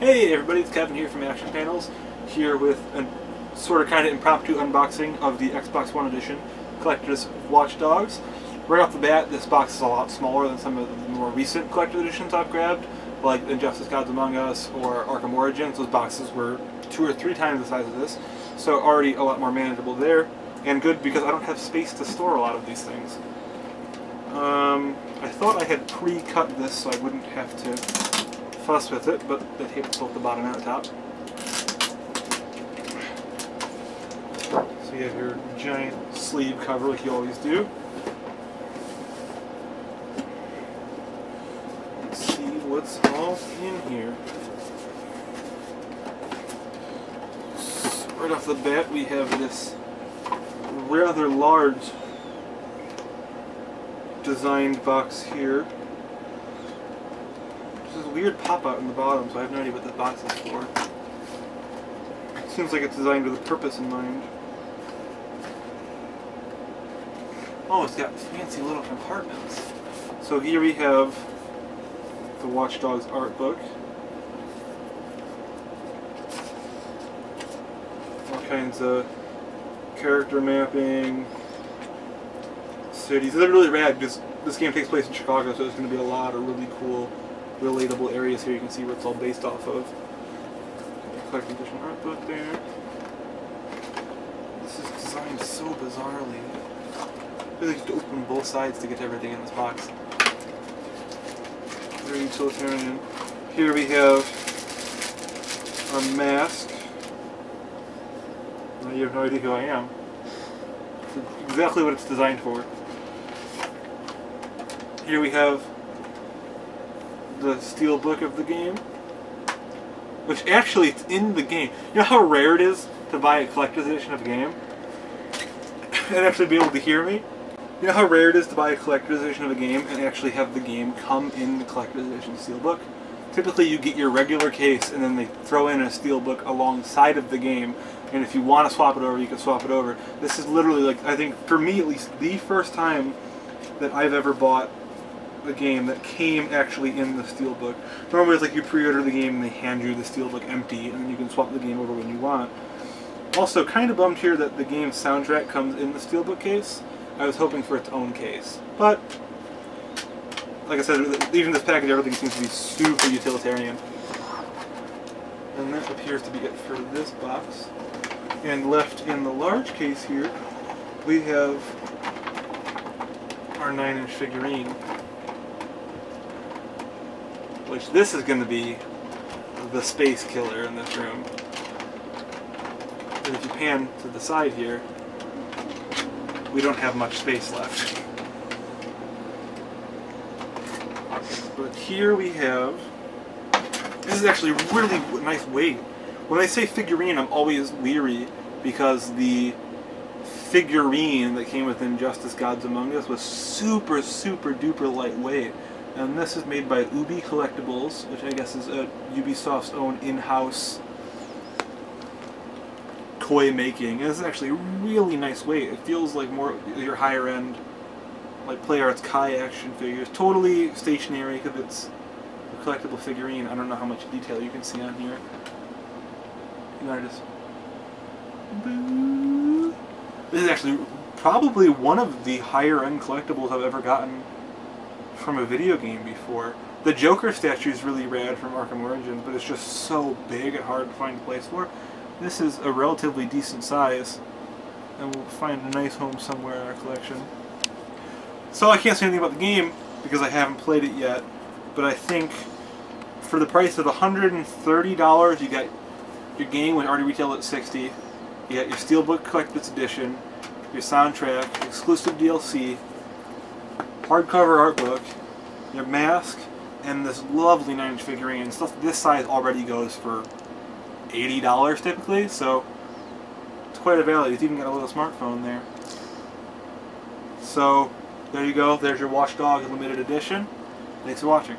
Hey everybody, it's Kevin here from Action Panels, here with a sort of kind of impromptu unboxing of the Xbox One Edition Collector's Watch Dogs. Right off the bat, this box is a lot smaller than some of the more recent Collector's Editions I've grabbed, like Injustice Gods Among Us or Arkham Origins. Those boxes were 2 or 3 times the size of this, so already a lot more manageable there, and good because I don't have space to store a lot of these things. I thought I had pre-cut this so I wouldn't have to fuss with it, but the tape is both the bottom and the top. So you have your giant sleeve cover like you always do. Let's see what's all in here. So right off the bat we have this rather large designed box here. There's this weird pop-out in the bottom, so I have no idea what this box is for. It seems like it's designed with a purpose in mind. Oh, it's got fancy little compartments. So here we have the Watch Dogs art book. All kinds of character mapping, cities. These are really rad because this game takes place in Chicago, so there's going to be a lot of really cool, relatable areas here. You can see where it's all based off of. Collector's Edition art book there. This is designed so bizarrely. I really have to open both sides to get everything in this box. Very utilitarian. Here we have a mask. Now you have no idea who I am. It's exactly what it's designed for. Here we have the steelbook of the game, which actually it's in the game. You know how rare it is to buy a collector's edition of a game and actually be able to hear me? You know how rare it is to buy a collector's edition of a game and actually have the game come in the collector's edition steelbook? Typically you get your regular case and then they throw in a steelbook alongside of the game, and if you want to swap it over, you can swap it over. This is literally, like, I think for me at least, the first time that I've ever bought a game that came actually in the steelbook. Normally it's like you pre-order the game and they hand you the steelbook empty and then you can swap the game over when you want. Also, kind of bummed here that the game's soundtrack comes in the steelbook case. I was hoping for its own case. But, like I said, even this package, everything seems to be super utilitarian. And that appears to be it for this box. And left in the large case here, we have our 9-inch figurine. Which this is going to be the space killer in this room. And if you pan to the side here, we don't have much space left. But here we have, this is actually really nice weight. When I say figurine, I'm always leery because the figurine that came with Injustice Gods Among Us was super duper lightweight. And this is made by Ubi Collectibles, which I guess is Ubisoft's own in-house toy making. And this is actually really nice weight. It feels like more your higher end, like Play Arts Kai action figures. Totally stationary because it's a collectible figurine. I don't know how much detail you can see on here. You know, just boo. This is actually probably one of the higher end collectibles I've ever gotten from a video game before. The Joker statue is really rad from Arkham Origins, but it's just so big and hard to find a place for. This is a relatively decent size, and we'll find a nice home somewhere in our collection. So I can't say anything about the game because I haven't played it yet, but I think for the price of $130, you got your game when it already retailed at $60. You got your Steelbook Collector's Edition, your soundtrack, exclusive DLC, hardcover art book, your mask, and this lovely 9-inch figurine. Stuff this size already goes for $80 typically, so it's quite a value. It's even got a little smartphone there. So there you go. There's your Watch Dogs limited edition. Thanks for watching.